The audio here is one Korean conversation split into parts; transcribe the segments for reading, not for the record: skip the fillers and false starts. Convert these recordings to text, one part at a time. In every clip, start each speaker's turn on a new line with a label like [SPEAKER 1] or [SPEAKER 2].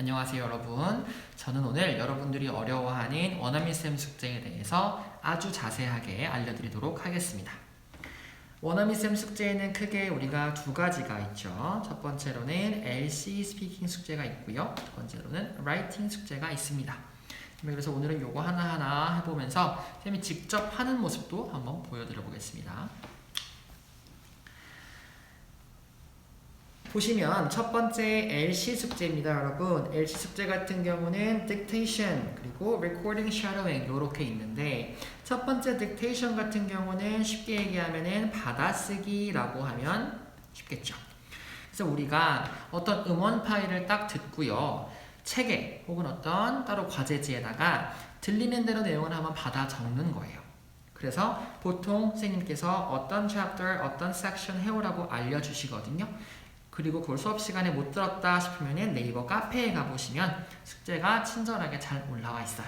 [SPEAKER 1] 안녕하세요 여러분. 저는 오늘 여러분들이 어려워하는 원어민쌤 숙제에 대해서 아주 자세하게 알려드리도록 하겠습니다. 원어민쌤 숙제에는 크게 우리가 두 가지가 있죠. 첫 번째로는 LC 스피킹 숙제가 있고요. 두 번째로는 라이팅 숙제가 있습니다. 그래서 오늘은 요거 하나하나 해보면서 쌤이 직접 하는 모습도 한번 보여드려 보겠습니다. 보시면 첫 번째 LC 숙제입니다, 여러분. LC 숙제 같은 경우는 dictation 그리고 recording shadowing 이렇게 있는데 첫 번째 dictation 같은 경우는 쉽게 얘기하면은 받아쓰기라고 하면 쉽겠죠. 그래서 우리가 어떤 음원 파일을 딱 듣고요, 책에 혹은 어떤 따로 과제지에다가 들리는 대로 내용을 한번 받아 적는 거예요. 그래서 보통 선생님께서 어떤 chapter, 어떤 section 해오라고 알려주시거든요. 그리고 그걸 수업 시간에 못 들었다 싶으면 네이버 카페에 가보시면 숙제가 친절하게 잘 올라와 있어요.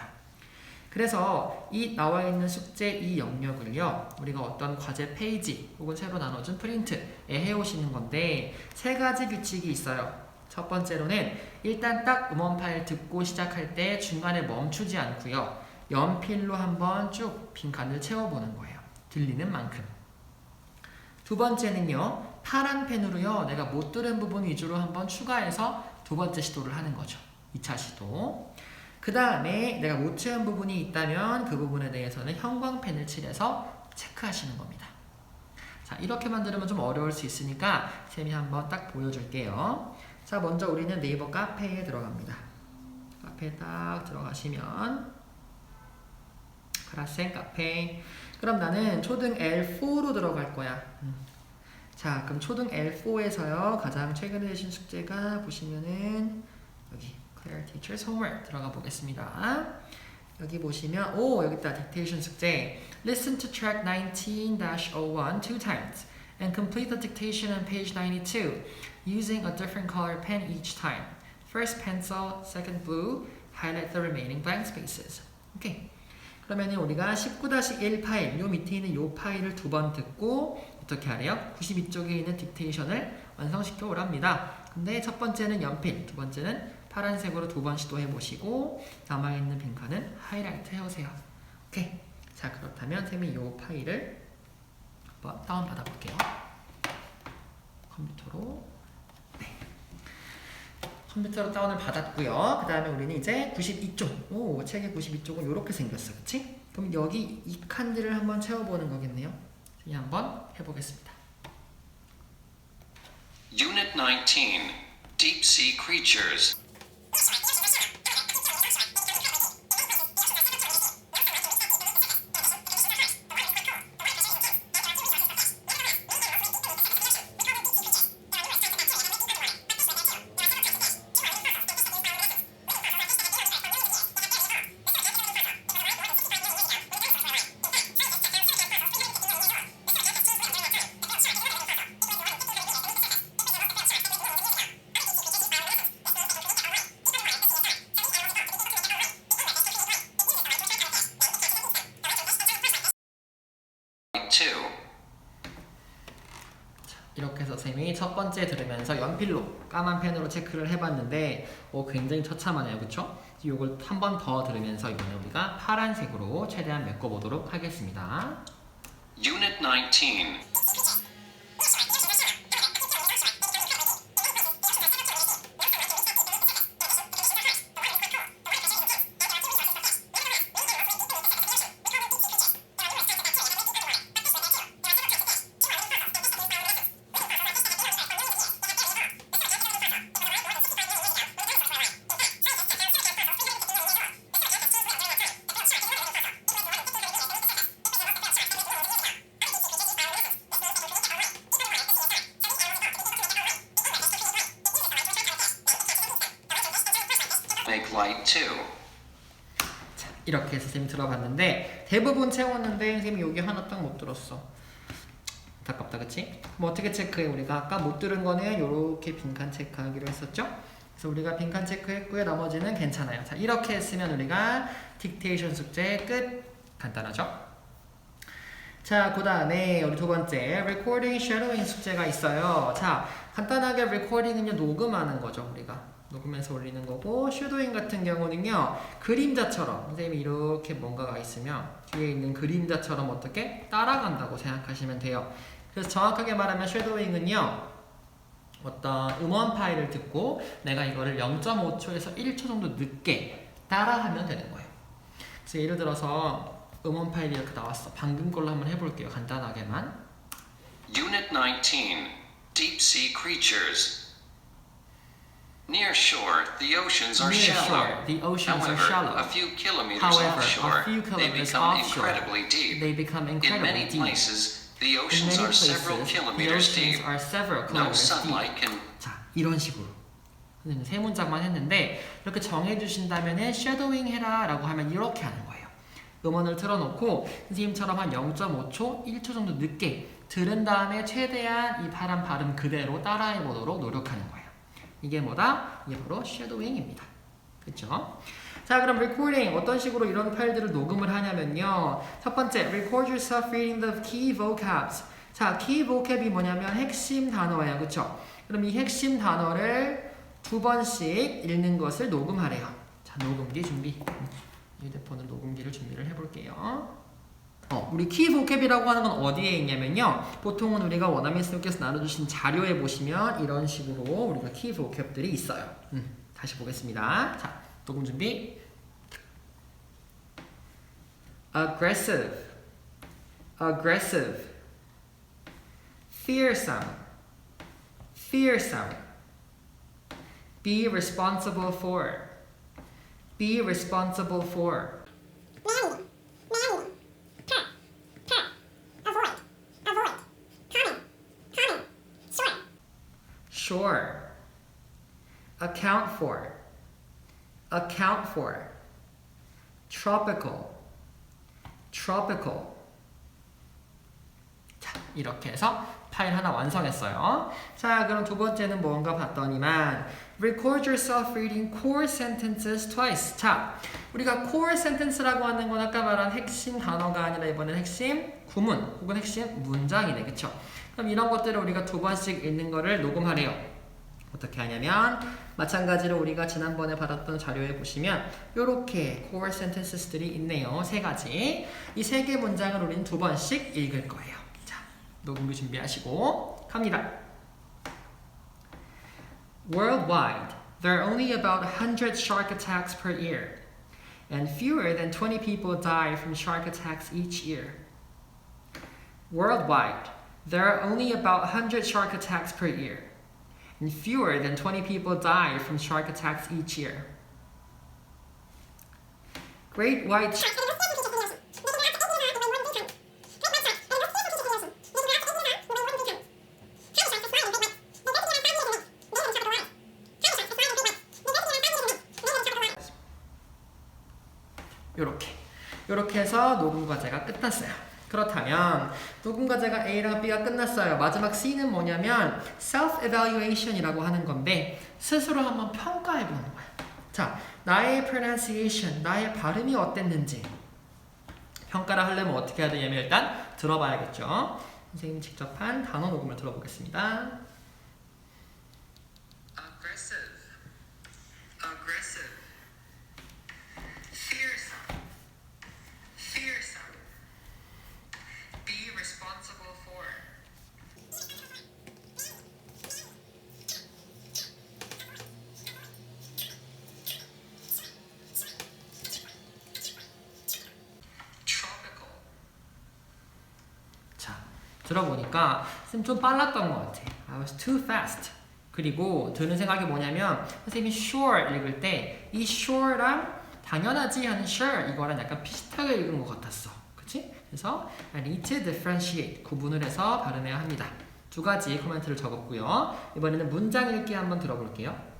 [SPEAKER 1] 그래서 이 나와 있는 숙제 이 영역을요, 우리가 어떤 과제 페이지 혹은 새로 나눠준 프린트에 해오시는 건데 세 가지 규칙이 있어요. 첫 번째로는 일단 딱 음원 파일 듣고 시작할 때 중간에 멈추지 않고요, 연필로 한번 쭉 빈칸을 채워보는 거예요. 들리는 만큼. 두 번째는요, 파란 펜으로요, 내가 못 들은 부분 위주로 한번 추가해서 두 번째 시도를 하는 거죠. 2차 시도. 그 다음에 내가 못 채운 부분이 있다면 그 부분에 대해서는 형광펜을 칠해서 체크하시는 겁니다. 자, 이렇게만 들으면 좀 어려울 수 있으니까 쌤이 한번 딱 보여줄게요. 자, 먼저 우리는 네이버 카페에 들어갑니다. 카페에 딱 들어가시면 크라센 카페. 그럼 나는 초등 L4로 들어갈 거야. 자, 그럼 초등 L4에서요 가장 최근에 내신 숙제가 보시면은 여기 Clear Teacher's Homework 들어가 보겠습니다. 여기 보시면 여기 있다. Dictation 숙제. Listen to track 19-01 two times and complete the dictation on page 92 using a different color pen each time. First pencil, second blue. Highlight the remaining blank spaces. 오케이. 그러면은 우리가 19-1 파일, 요 밑에 있는 요 파일을 두 번 듣고 어떻게 하래요? 92쪽에 있는 딕테이션을 완성시켜 오랍니다. 근데 첫 번째는 연필, 두 번째는 파란색으로 두 번 시도해 보시고 남아있는 빈칸은 하이라이트 해오세요. 오케이. 자, 그렇다면 쌤이 요 파일을 한번 다운받아 볼게요. 컴퓨터로. 컴퓨터로 다운을 받았고요. 그 다음에 우리는 이제 92쪽. 책의 92쪽은 이렇게 생겼어. 그치? 그럼 여기 이 칸들을 한번 채워보는 거겠네요. 한번 해보겠습니다.
[SPEAKER 2] Unit 19, Deep Sea Creatures.
[SPEAKER 1] 이렇게 해서 쌤이 첫 번째 들으면서 연필로 까만 펜으로 체크를 해봤는데 굉장히 처참하네요. 그쵸? 이걸 한 번 더 들으면서 이번에 우리가 파란색으로 최대한 메꿔보도록 하겠습니다.
[SPEAKER 2] Unit 19. Make light 2.
[SPEAKER 1] 자, 이렇게 해서 쌤이 들어봤는데 대부분 채웠는데 쌤이 여기 하나 딱 못 들었어. 안타깝다, 그치? 뭐 어떻게 체크해? 우리가 아까 못 들은 거는 요렇게 빈칸 체크하기로 했었죠? 그래서 우리가 빈칸 체크했고요. 나머지는 괜찮아요. 자, 이렇게 했으면 우리가 딕테이션 숙제 끝. 간단하죠? 자, 그 다음에 우리 두 번째 recording shadowing 숙제가 있어요. 자, 간단하게 recording은요, 녹음하는 거죠, 우리가. 녹음해서 올리는 거고 섀도잉 같은 경우는요 그림자처럼 선생님이 이렇게 뭔가가 있으면 뒤에 있는 그림자처럼 어떻게 따라간다고 생각하시면 돼요. 그래서 정확하게 말하면 섀도잉은요 어떤 음원 파일을 듣고 내가 이거를 0.5초에서 1초 정도 늦게 따라하면 되는 거예요. 그래서 예를 들어서 음원 파일이 이렇게 나왔어. 방금 걸로 한번 해볼게요. 간단하게만.
[SPEAKER 2] Unit 19, Deep Sea Creatures. Near shore, the oceans are
[SPEAKER 1] Near
[SPEAKER 2] shallow.
[SPEAKER 1] shore, the oceans are
[SPEAKER 2] However,
[SPEAKER 1] shallow.
[SPEAKER 2] a few kilometers
[SPEAKER 1] However,
[SPEAKER 2] offshore,
[SPEAKER 1] a few
[SPEAKER 2] they
[SPEAKER 1] kilometers
[SPEAKER 2] become
[SPEAKER 1] offshore,
[SPEAKER 2] incredibly deep.
[SPEAKER 1] they become
[SPEAKER 2] In
[SPEAKER 1] incredibly
[SPEAKER 2] many
[SPEAKER 1] deep.
[SPEAKER 2] places, the
[SPEAKER 1] In
[SPEAKER 2] oceans
[SPEAKER 1] many
[SPEAKER 2] are several
[SPEAKER 1] places, the
[SPEAKER 2] kilometers
[SPEAKER 1] oceans
[SPEAKER 2] deep.
[SPEAKER 1] are several
[SPEAKER 2] No
[SPEAKER 1] kilometers deep.
[SPEAKER 2] sunlight can
[SPEAKER 1] 자, 이런 식으로. 선생님 세 문장만 했는데 이렇게 정해주신다면은 섀도잉 해라 라고 하면 이렇게 하는 거예요. 음원을 틀어놓고 선생님처럼 한 0.5초, 1초 정도 늦게 들은 다음에 최대한 이 파란 발음 그대로 따라해보도록 노력하는 거예요. 이게 뭐다? 이게 바로 섀도잉입니다. 그쵸? 자, 그럼 recording 어떤 식으로 이런 파일들을 녹음을 하냐면요. 첫 번째, record yourself reading the key vocabs. 자, key vocab이 뭐냐면 핵심 단어예요. 그쵸? 그럼 이 핵심 단어를 2번씩 읽는 것을 녹음하래요. 자, 녹음기 준비. 휴대폰은 녹음기를 준비를 해볼게요. 우리 키 보캡이라고 하는 건 어디에 있냐면요. 보통은 우리가 원어민쌤께서 나눠주신 자료에 보시면 이런 식으로 우리가 키 보캡들이 있어요. 다시 보겠습니다. 자, 녹음 준비. aggressive, aggressive, fearsome, fearsome, be responsible for, be responsible for, sure, account for, account for, tropical, tropical. 자, 이렇게 해서 파일 하나 완성했어요. 자, 그럼 두 번째는 뭔가 봤더니만 record yourself reading core sentences twice. 자, 우리가 core sentence라고 하는 건 아까 말한 핵심 단어가 아니라 이번엔 핵심 구문 혹은 핵심 문장이네. 그쵸? 그럼 이런 것들을 우리가 2번씩 읽는 거를 녹음하래요. 어떻게 하냐면 마찬가지로 우리가 지난번에 받았던 자료에 보시면 이렇게 core sentences들이 있네요. 3가지. 이 3개 문장을 우리는 2번씩 읽을 거예요. 자, 녹음기 준비하시고 갑니다. Worldwide, there are only about 100 shark attacks per year, and fewer than 20 people die from shark attacks each year. Worldwide, there are only about 100 shark attacks per year, and fewer than 20 people die from shark attacks each year. Great white 요렇게 해서 녹음 과제가 끝났어요. 그렇다면 녹음 과제가 A랑 B가 끝났어요. 마지막 C는 뭐냐면 self-evaluation이라고 하는 건데 스스로 한번 평가해 보는 거예요. 자, 나의 pronunciation, 나의 발음이 어땠는지 평가를 하려면 어떻게 해야 되냐면 일단 들어봐야겠죠. 선생님 직접 한 단어 녹음을 들어보겠습니다. aggressive, aggressive, fearsome, fearsome, be responsible for. tropical. 자, 들어보니까 쌤 좀 빨랐던 것 같아. I was too fast. 그리고 드는 생각이 뭐냐면 선생님이 sure 읽을 때 이 sure랑 당연하지 하는 sure 이거랑 약간 비슷하게 읽은 것 같았어. 그치? 그래서 I need to differentiate 구분을 해서 발음해야 합니다. 2가지 코멘트를 적었고요. 이번에는 문장 읽기 한번 들어볼게요.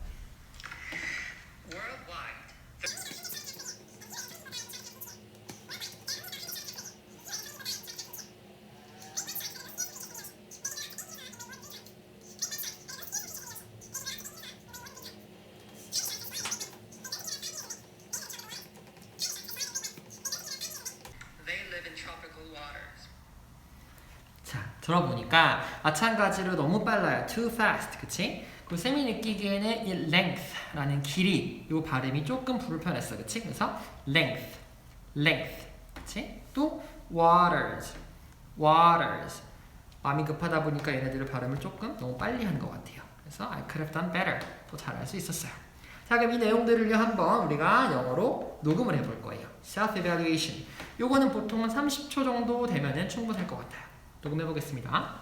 [SPEAKER 1] 자, 들어보니까 마찬가지로 너무 빨라요. Too fast, 그치? 그리고 쌤이 느끼기에는 이 length 라는 길이 요 발음이 조금 불편했어. 그치? 그래서 length, length. 그치? 또 waters, waters. 마음이 급하다 보니까 얘네들의 발음을 조금 너무 빨리 한 것 같아요. 그래서 I could have done better. 더 잘할 수 있었어요. 자, 그럼 이 내용들을요 한번 우리가 영어로 녹음을 해볼 거예요. self-evaluation. 요거는 보통은 30초 정도 되면은 충분할 것 같아요. 녹음해 보겠습니다.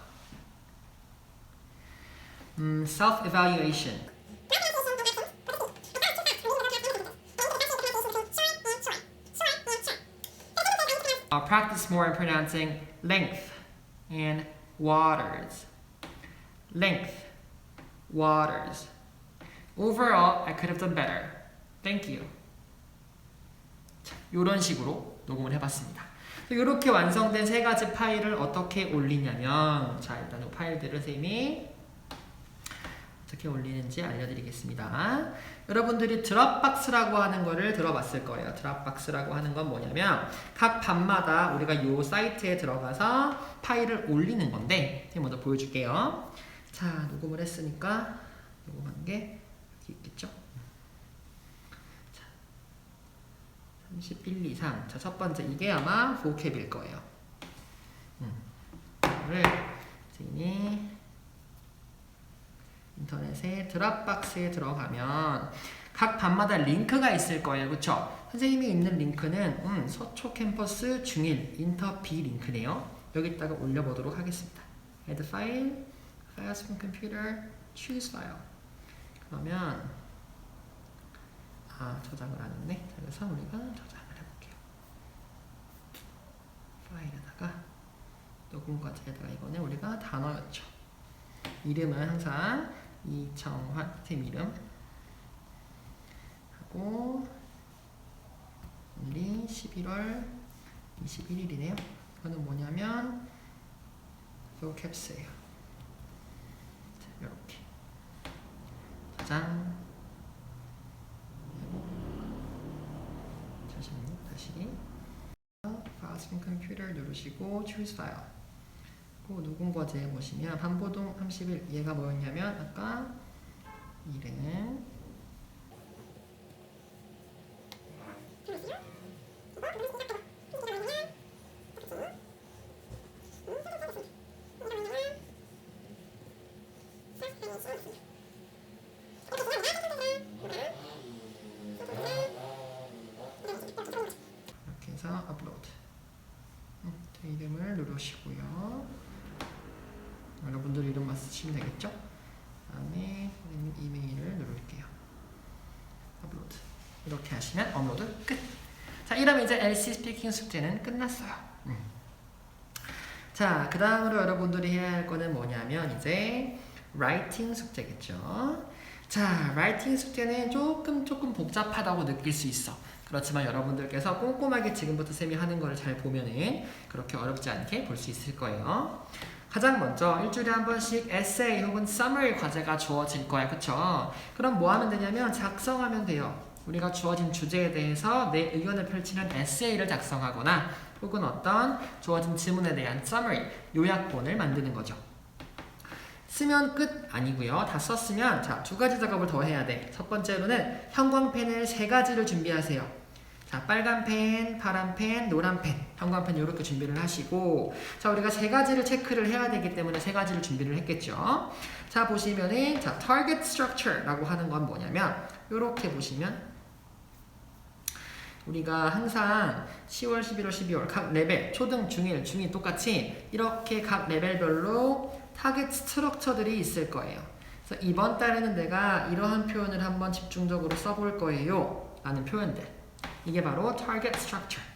[SPEAKER 1] self-evaluation. Practice more in pronouncing length and waters. Length, waters. Overall, I could have done better. Thank you. 자, 이런 식으로 녹음을 해봤습니다. 이렇게 완성된 세 가지 파일을 어떻게 올리냐면, 자 일단 이 파일들을 선생님이 어떻게 올리는지 알려드리겠습니다. 여러분들이 드롭박스라고 하는 거를 들어봤을 거예요. 드롭박스라고 하는 건 뭐냐면 각 밤마다 우리가 이 사이트에 들어가서 파일을 올리는 건데 먼저 보여줄게요. 자, 녹음을 했으니까 녹음한 게 여기 있겠죠? 자, 31 이상. 자, 첫 번째 이게 아마 vocab일 거예요. 이거를 선생님이 인터넷에 드롭박스에 들어가면 각 밤마다 링크가 있을 거예요. 그쵸? 선생님이 있는 링크는 서초 캠퍼스 중1 인터 B 링크네요. 여기다가 올려보도록 하겠습니다. add file, files from computer, choose file. 그러면 저장을 안 했네. 그래서 우리가 저장을 해볼게요. 파일에다가 녹음과제에다가 이거는 우리가 단어였죠. 이름은 항상 이청환 쌤 이름 하고 오늘이 11월 21일이네요. 이거는 뭐냐면 vocabs예요. 자, 이렇게 저장. 잠시만요. 다시 Files from Computer 누르시고 Choose File. 녹음 과제에 보시면 반보동 31 얘가 뭐였냐면 아까 이름 이렇게 해서 업로드. 이름을 누르시고요. 여러분들 이름만 쓰시면 되겠죠? 다음에 이메일을 누를게요. 업로드. 이렇게 하시면 업로드 끝. 자, 이러면 이제 LC 스피킹 숙제는 끝났어요. 자, 그 다음으로 여러분들이 해야 할 거는 뭐냐면 이제 라이팅 숙제겠죠. 자, 라이팅 숙제는 조금 복잡하다고 느낄 수 있어. 그렇지만 여러분들께서 꼼꼼하게 지금부터 쌤이 하는 거를 잘 보면은 그렇게 어렵지 않게 볼 수 있을 거예요. 가장 먼저 일주일에 한 번씩 에세이 혹은 서머리 과제가 주어질 거야. 그쵸? 그럼 뭐 하면 되냐면 작성하면 돼요. 우리가 주어진 주제에 대해서 내 의견을 펼치는 에세이를 작성하거나 혹은 어떤 주어진 질문에 대한 서머리, 요약본을 만드는 거죠. 쓰면 끝 아니고요. 다 썼으면 자, 두 가지 작업을 더 해야 돼. 첫 번째로는 형광펜을 3가지를 준비하세요. 자, 빨간 펜, 파란 펜, 노란 펜, 형광펜 이렇게 준비를 하시고 자, 우리가 3가지를 체크를 해야 되기 때문에 3가지를 준비를 했겠죠. 자, 보시면은 자, target structure라고 하는 건 뭐냐면 이렇게 보시면 우리가 항상 10월, 11월, 12월 각 레벨, 초등, 중1, 중2 똑같이 이렇게 각 레벨별로 타겟 스트럭처들이 있을 거예요. 그래서 이번 달에는 내가 이러한 표현을 한번 집중적으로 써볼 거예요 라는 표현들. 이게 바로 target structure.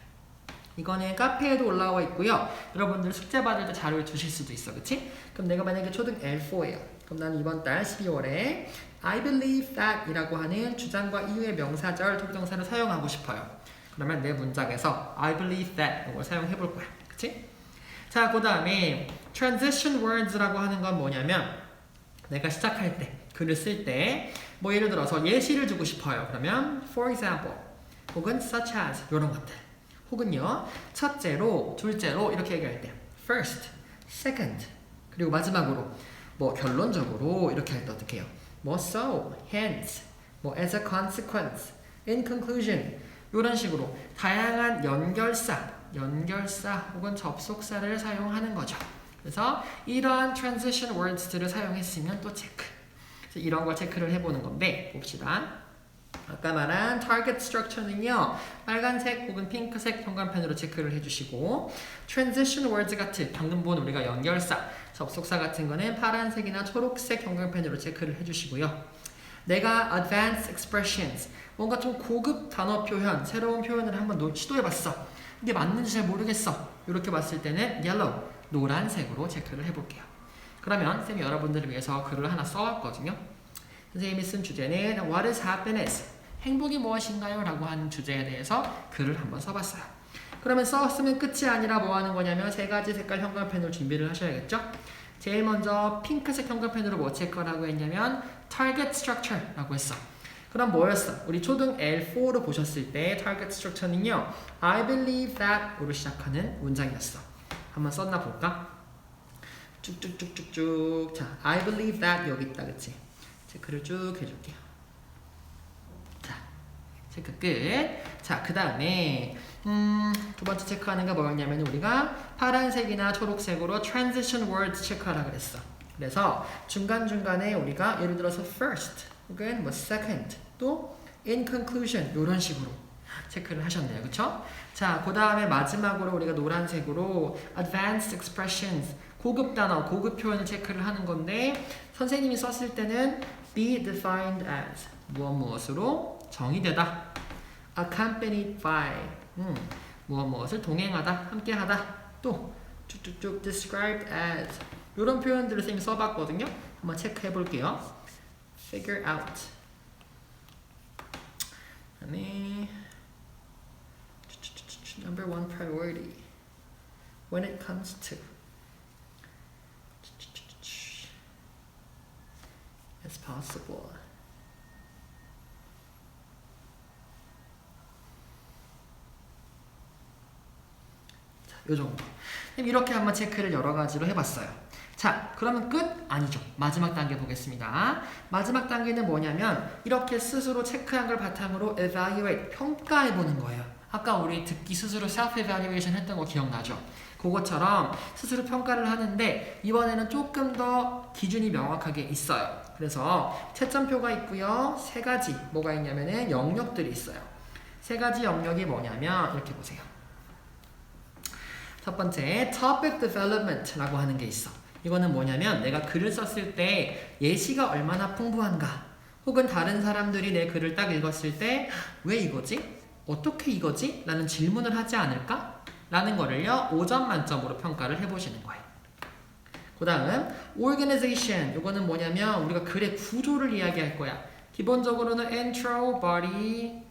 [SPEAKER 1] 이거는 카페에도 올라와 있고요. 여러분들 숙제 받을 때 자료를 주실 수도 있어. 그치? 그럼 내가 만약에 초등 L4예요. 그럼 나는 이번 달 12월에 I believe that 이라고 하는 주장과 이유의 명사절 조동사를 사용하고 싶어요. 그러면 내 문장에서 I believe that 이걸 사용해 볼 거야. 그치? 자, 그 다음에 transition words라고 하는 건 뭐냐면 내가 시작할 때, 글을 쓸 때 뭐 예를 들어서 예시를 주고 싶어요. 그러면 for example 혹은 such as 이런 것들. 혹은요, 첫째로, 둘째로 이렇게 얘기할 때 first, second 그리고 마지막으로 뭐 결론적으로 이렇게 할 때 어떻게 해요? 뭐 so, hence, 뭐 as a consequence, in conclusion 이런 식으로 다양한 연결사 혹은 접속사를 사용하는 거죠. 그래서 이러한 transition words들을 사용했으면 또 체크. 그래서 이런 걸 체크를 해보는 건데 봅시다. 아까 말한 target structure는요. 빨간색 혹은 핑크색 형광펜으로 체크를 해주시고 transition words 같은 방금 본 우리가 연결사, 접속사 같은 거는 파란색이나 초록색 형광펜으로 체크를 해주시고요. 내가 advanced expressions, 뭔가 좀 고급 단어 표현, 새로운 표현을 한번 시도해봤어. 이게 맞는지 잘 모르겠어. 이렇게 봤을 때는 yellow, 노란색으로 체크를 해볼게요. 그러면 쌤이 여러분들을 위해서 글을 하나 써왔거든요. 선생님이 쓴 주제는 What is happiness? 행복이 무엇인가요? 라고 하는 주제에 대해서 글을 한번 써봤어요. 그러면 썼으면 끝이 아니라 뭐 하는 거냐면 세 가지 색깔 형광펜을 준비를 하셔야겠죠? 제일 먼저 핑크색 형광펜으로 뭐 체크라고 했냐면 target structure라고 했어. 그럼 뭐였어? 우리 초등 L4로 보셨을 때 target structure는요. I believe that으로 시작하는 문장이었어. 한번 썼나 볼까? 쭉쭉쭉쭉쭉. 자, I believe that 여기 있다, 그치? 체크를 쭉 해줄게요. 자, 체크 끝. 자, 그 다음에 두 번째 체크하는 게 뭐였냐면 우리가 파란색이나 초록색으로 transition words 체크하라 그랬어. 그래서 중간중간에 우리가 예를 들어서 first 혹은 뭐 second 또 in conclusion 이런 식으로 체크를 하셨네요. 그쵸? 자, 그 다음에 마지막으로 우리가 노란색으로 advanced expressions 고급 단어, 고급 표현을 체크를 하는 건데 선생님이 썼을 때는 be defined as 무엇으로 정의되다 accompanied by 무엇을 동행하다, 함께하다 또 쭉쭉쭉 described as 이런 표현들을 선생님이 써봤거든요. 한번 체크해 볼게요. figure out 그다음에 number one priority when it comes to as possible. 자, 요 정도. 이렇게 한번 체크를 여러 가지로 해봤어요. 자, 그러면 끝? 아니죠. 마지막 단계 보겠습니다. 마지막 단계는 뭐냐면 이렇게 스스로 체크한 걸 바탕으로 evaluate, 평가해보는 거예요. 아까 우리 듣기 스스로 self-evaluation 했던 거 기억나죠? 그것처럼 스스로 평가를 하는데 이번에는 조금 더 기준이 명확하게 있어요. 그래서 채점표가 있고요. 세 가지 뭐가 있냐면은 영역들이 있어요. 세 가지 영역이 뭐냐면 이렇게 보세요. 첫 번째 topic development라고 하는 게 있어. 이거는 뭐냐면 내가 글을 썼을 때 예시가 얼마나 풍부한가 혹은 다른 사람들이 내 글을 딱 읽었을 때 왜 이거지? 어떻게 이거지? 라는 질문을 하지 않을까? 라는 거를요 5점 만점으로 평가를 해보시는 거예요. 그 다음 organization 이거는 뭐냐면 우리가 글의 구조를 이야기할 거야. 기본적으로는 intro, body,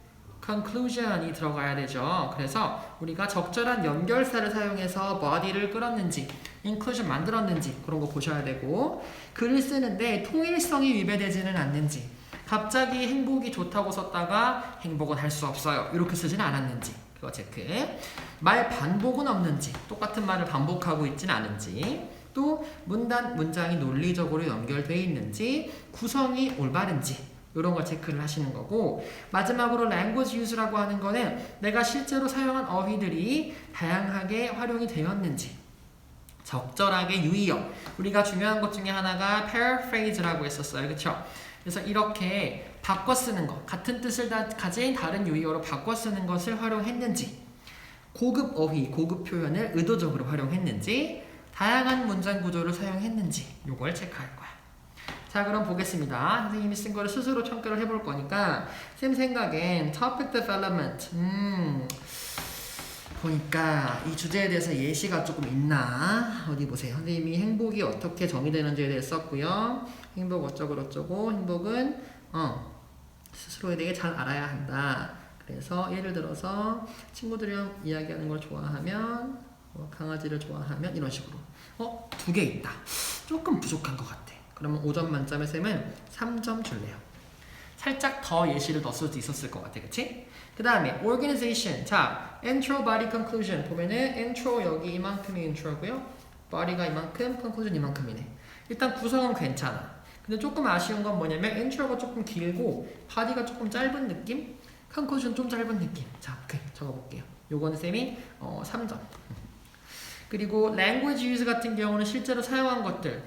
[SPEAKER 1] conclusion이 들어가야 되죠. 그래서 우리가 적절한 연결사를 사용해서 body를 끌었는지 inclusion 만들었는지 그런 거 보셔야 되고 글을 쓰는데 통일성이 위배되지는 않는지 갑자기 행복이 좋다고 썼다가 행복은 할 수 없어요 이렇게 쓰지는 않았는지 그거 체크. 말 반복은 없는지 똑같은 말을 반복하고 있지는 않은지 또 문장이 논리적으로 연결되어 있는지 구성이 올바른지 이런 걸 체크를 하시는 거고 마지막으로 language use라고 하는 거는 내가 실제로 사용한 어휘들이 다양하게 활용이 되었는지 적절하게 유의어 우리가 중요한 것 중에 하나가 paraphrase라고 했었어요. 그쵸? 그래서 이렇게 바꿔 쓰는 것 같은 뜻을 가진 다른 유의어로 바꿔 쓰는 것을 활용했는지 고급 어휘, 고급 표현을 의도적으로 활용했는지 다양한 문장 구조를 사용했는지 요걸 체크할 거야. 자, 그럼 보겠습니다. 선생님이 쓴 거를 스스로 평가를 해볼 거니까 쌤 생각엔 topic development 보니까 이 주제에 대해서 예시가 조금 있나? 어디 보세요. 선생님이 행복이 어떻게 정의되는지에 대해 썼고요. 행복 어쩌고 행복은 스스로에 대해 잘 알아야 한다. 그래서 예를 들어서 친구들이랑 이야기하는 걸 좋아하면 강아지를 좋아하면 이런 식으로 2개 있다. 조금 부족한 것 같아. 그러면 5점 만점에 쌤은 3점 줄래요. 살짝 더 예시를 넣을 수도 있었을 것 같아. 그치? 그 다음에 organization. 자, intro, body, conclusion 보면은 intro 여기 이만큼이 intro고요. body가 이만큼, conclusion 이만큼이네. 일단 구성은 괜찮아. 근데 조금 아쉬운 건 뭐냐면 인트로가 조금 길고 바디가 조금 짧은 느낌? 컨커션 좀 짧은 느낌. 자, 오케이. 적어볼게요. 요거는 쌤이 3점. 그리고 language use 같은 경우는 실제로 사용한 것들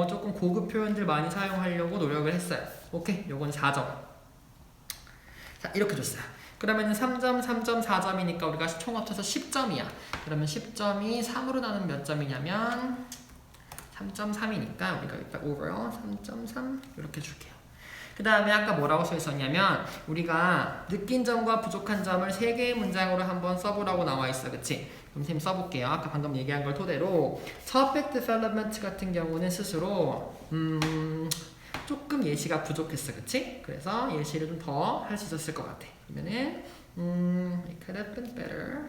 [SPEAKER 1] 조금 고급 표현들 많이 사용하려고 노력을 했어요. 오케이. 요건 4점. 자, 이렇게 줬어요. 그러면 3점, 3점, 4점이니까 우리가 총 합쳐서 10점이야. 그러면 10점이 3으로 나누면 몇 점이냐면 3.3이니까 우리가 일단 overall 3.3 이렇게 줄게요. 그 다음에 아까 뭐라고 써 있었냐면 우리가 느낀 점과 부족한 점을 3개의 문장으로 한번 써보라고 나와 있어. 그치? 그럼 선생님 써볼게요. 아까 방금 얘기한 걸 토대로 topic development 같은 경우는 스스로 조금 예시가 부족했어. 그치? 그래서 예시를 좀 더 할 수 있었을 것 같아. 그러면은 it could have been better.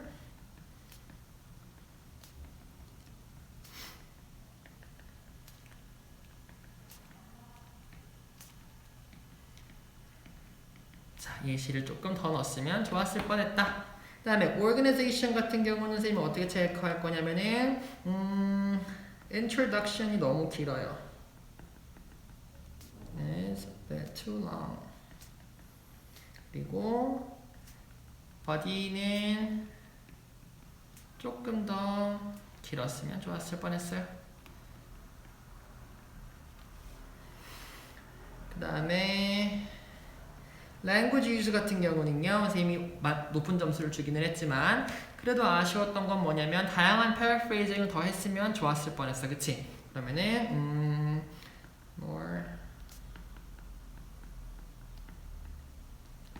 [SPEAKER 1] 자, 예시를 조금 더 넣었으면 좋았을 뻔했다. 그 다음에 organization 같은 경우는 선생님이 어떻게 체크할 거냐면은 introduction이 너무 길어요. It's a bit too long. 그리고 body는 조금 더 길었으면 좋았을 뻔했어요. 그 다음에 language use 같은 경우는요, 선생님이 높은 점수를 주기는 했지만 그래도 아쉬웠던 건 뭐냐면 다양한 paraphrasing을 더 했으면 좋았을 뻔했어. 그치? 그러면은 more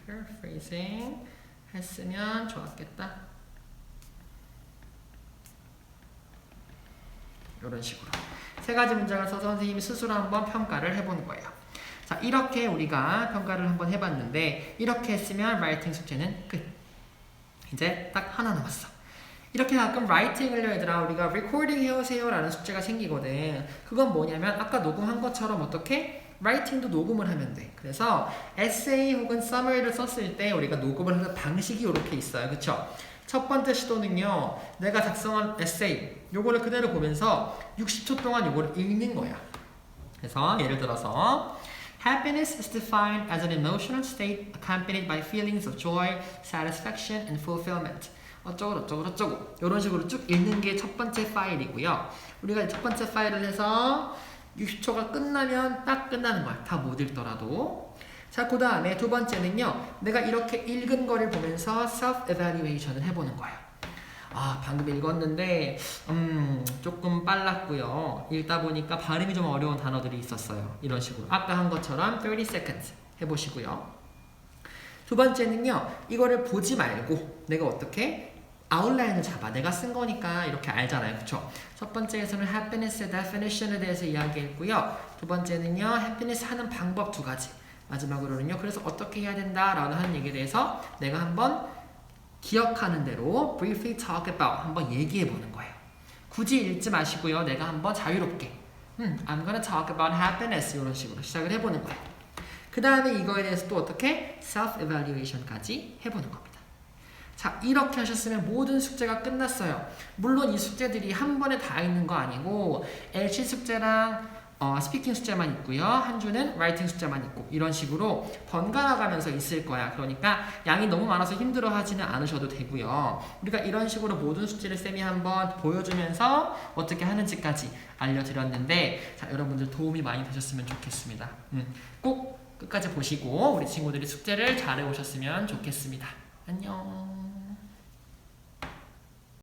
[SPEAKER 1] paraphrasing 했으면 좋았겠다. 이런 식으로 3가지 문장을 써서 선생님이 스스로 한번 평가를 해보는 거예요. 자, 이렇게 우리가 평가를 한번 해봤는데 이렇게 했으면 라이팅 숙제는 끝. 이제 딱 하나 남았어. 이렇게 가끔 라이팅을 얘들아 우리가 리코딩 해오세요 라는 숙제가 생기거든. 그건 뭐냐면 아까 녹음한 것처럼 어떻게? 라이팅도 녹음을 하면 돼. 그래서 에세이 혹은 서머리를 썼을 때 우리가 녹음을 하는 방식이 이렇게 있어요. 그쵸? 첫 번째 시도는요, 내가 작성한 에세이 요거를 그대로 보면서 60초 동안 요거를 읽는 거야. 그래서 예를 들어서 Happiness is defined as an emotional state accompanied by feelings of joy, satisfaction, and fulfillment. 어쩌고 이런 식으로 쭉 읽는 게 첫 번째 파일이고요. 우리가 첫 번째 파일을 해서 60초가 끝나면 딱 끝나는 거야. 다 못 읽더라도. 자, 그 다음에 두 번째는요, 내가 이렇게 읽은 거를 보면서 self-evaluation을 해보는 거예요. 아, 방금 읽었는데 조금 빨랐고요. 읽다 보니까 발음이 좀 어려운 단어들이 있었어요. 이런 식으로 아까 한 것처럼 30 seconds 해보시고요. 두 번째는요, 이거를 보지 말고 내가 어떻게 아웃라인을 잡아. 내가 쓴 거니까 이렇게 알잖아요. 그쵸? 첫 번째에서는 happiness의 definition에 대해서 이야기했고요. 두 번째는요, happiness 하는 방법 2가지. 마지막으로는요, 그래서 어떻게 해야 된다라는 하는 얘기에 대해서 내가 한번 기억하는 대로 briefly talk about 한번 얘기해 보는 거예요. 굳이 읽지 마시고요. 내가 한번 자유롭게 I'm gonna talk about happiness 이런 식으로 시작을 해보는 거예요. 그 다음에 이거에 대해서 또 어떻게 self-evaluation까지 해보는 겁니다. 자, 이렇게 하셨으면 모든 숙제가 끝났어요. 물론 이 숙제들이 한 번에 다 있는 거 아니고 LC 숙제랑 스피킹 숙제만 있고요. 한 주는 라이팅 숙제만 있고 이런 식으로 번갈아 가면서 있을 거야. 그러니까 양이 너무 많아서 힘들어하지는 않으셔도 되고요. 우리가 이런 식으로 모든 숙제를 쌤이 한번 보여주면서 어떻게 하는지까지 알려드렸는데 자, 여러분들 도움이 많이 되셨으면 좋겠습니다. 꼭 끝까지 보시고 우리 친구들이 숙제를 잘 해오셨으면 좋겠습니다. 안녕.